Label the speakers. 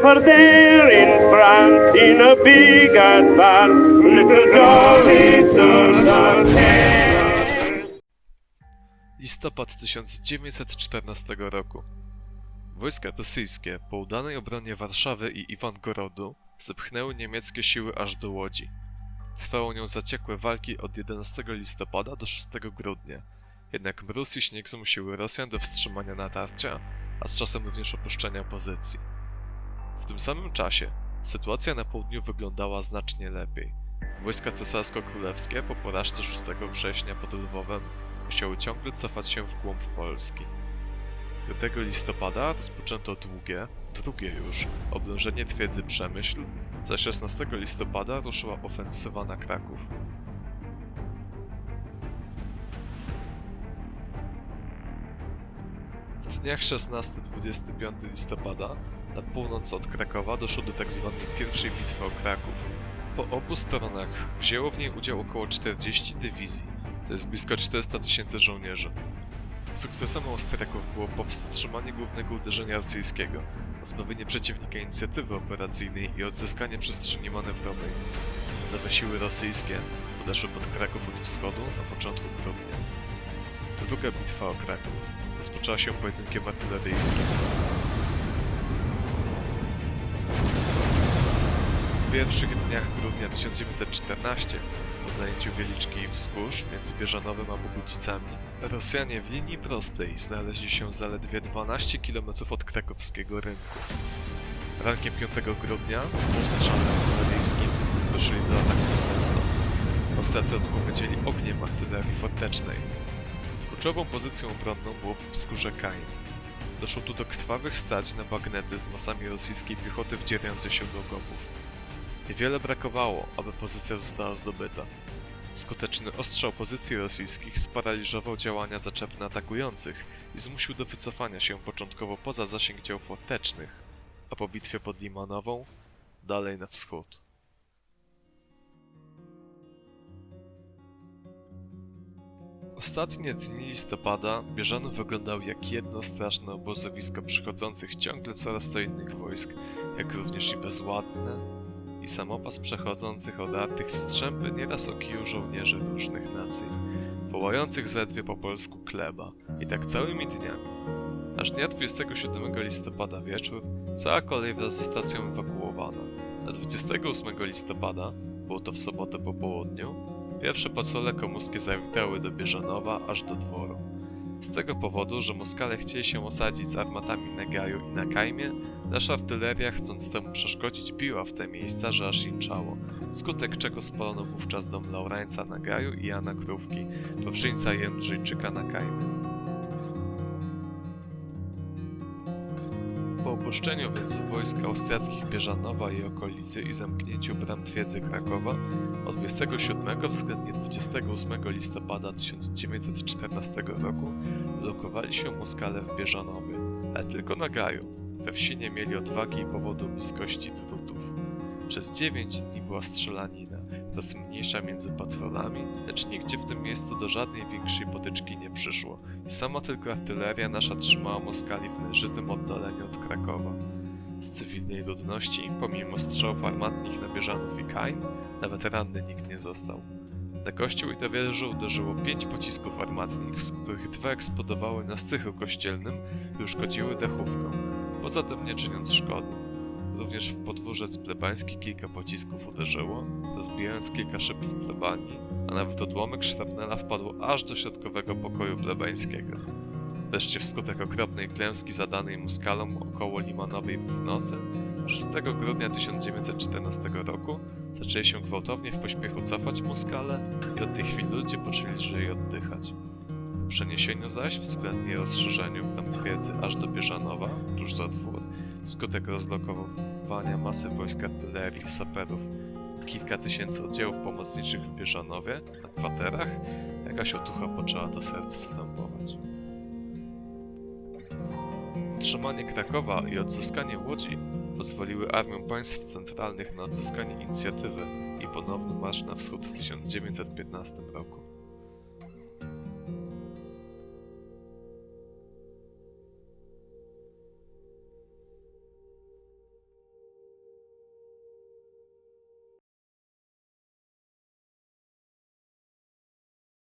Speaker 1: over there in France in a big advance. Little Johnny does not care.
Speaker 2: Listopad 1914 roku. Wojska rosyjskie po udanej obronie Warszawy i Iwangorodu zepchnęły niemieckie siły aż do Łodzi. Trwało nią zaciekłe walki od 11 listopada do 6 grudnia. Jednak mróz i śnieg zmusiły Rosjan do wstrzymania natarcia, a z czasem również opuszczenia pozycji. W tym samym czasie sytuacja na południu wyglądała znacznie lepiej. Wojska cesarsko-królewskie po porażce 6 września pod Lwowem musiały ciągle cofać się w głąb Polski. 5 listopada rozpoczęto drugie już, oblężenie twierdzy Przemyśl, zaś 16 listopada ruszyła ofensywa na Kraków. W dniach 16-25 listopada na północ od Krakowa doszło do tzw. pierwszej bitwy o Kraków. Po obu stronach wzięło w niej udział około 40 dywizji, to jest blisko 400 000 żołnierzy. Sukcesem Austriaków było powstrzymanie głównego uderzenia rosyjskiego, pozbawienie przeciwnika inicjatywy operacyjnej i odzyskanie przestrzeni manewrowej. Nowe siły rosyjskie podeszły pod Kraków od wschodu na początku grudnia. Druga bitwa o Kraków rozpoczęła się pojedynkiem artyleryjskim. W pierwszych dniach grudnia 1914, po zajęciu Wieliczki i Wzgórz między Bieżanowem a Bogucicami, Rosjanie w linii prostej znaleźli się zaledwie 12 km od krakowskiego rynku. Rankiem 5 grudnia po ostrzale artyleryjskim ruszyli do ataku na miasto. Austriacy odpowiedzieli ogniem artylerii fortecznej. Kluczową pozycją obronną było wzgórze Kain. Doszło tu do krwawych starć na bagnety z masami rosyjskiej piechoty wdzierającej się do okopów. Niewiele brakowało, aby pozycja została zdobyta. Skuteczny ostrzał pozycji rosyjskich sparaliżował działania zaczepne atakujących i zmusił do wycofania się początkowo poza zasięg dział fortecznych, a po bitwie pod Limanową dalej na wschód. Ostatnie dni listopada Bieżanów wyglądał jak jedno straszne obozowisko przychodzących ciągle coraz to innych wojsk, jak również i bezładne, i samopas przechodzących odartych w strzępy nieraz o kiju żołnierzy różnych nacji, wołających zedwie po polsku chleba, i tak całymi dniami. Aż dnia 27 listopada wieczór cała kolej wraz ze stacją ewakuowano. A 28 listopada, było to w sobotę po południu, pierwsze patrole komuskie zawitały do Bieżanowa aż do dworu. Z tego powodu, że Moskale chcieli się osadzić z armatami na Gaju i na Kajmie, nasza artyleria, chcąc temu przeszkodzić, biła w te miejsca, że aż inczało, wskutek czego spalono wówczas dom Laurańca na Gaju i Jana Krówki, Wawrzyńca i Jędrzejczyka na Kajmie. Po opuszczeniu więc wojsk austriackich Bieżanowa i okolicy i zamknięciu bram twierdzy Krakowa, od 27 względnie 28 listopada 1914 roku blokowali się Moskale w Bieżanowie, ale tylko na Gaju. We wsi nie mieli odwagi i powodu bliskości drutów. Przez 9 dni była strzelanina, raz mniejsza między patrolami, lecz nigdzie w tym miejscu do żadnej większej potyczki nie przyszło i sama tylko artyleria nasza trzymała Moskali w należytym oddaleniu od Krakowa. Z cywilnej ludności, pomimo strzałów armatnich na Bieżanów i Kain, nawet ranny nikt nie został. Na kościół i do wieży uderzyło 5 pocisków armatnych, z których 2 eksplodowały na strychu kościelnym i uszkodziły dachówkę, poza tym nie czyniąc szkody. Również w podwórzec plebański kilka pocisków uderzyło, rozbijając kilka szyb w plebanii, a nawet odłomek szrapnela wpadł aż do środkowego pokoju plebańskiego. Wreszcie wskutek okropnej klęski zadanej Moskalom około Limanowej w nocy, 6 grudnia 1914 roku zaczęli się gwałtownie w pośpiechu cofać Moskale i od tej chwili ludzie poczęli lżej oddychać. Po przeniesieniu zaś, względnie rozszerzeniu bram twierdzy aż do Bieżanowa, tuż za dwór, wskutek rozlokowania masy wojsk artylerii i saperów, kilka tysięcy oddziałów pomocniczych w Bieżanowie, na kwaterach, jakaś otucha poczęła do serc wstępować. Utrzymanie Krakowa i odzyskanie Łodzi pozwoliły armiom państw centralnych na odzyskanie inicjatywy i ponowny marsz na wschód w 1915 roku.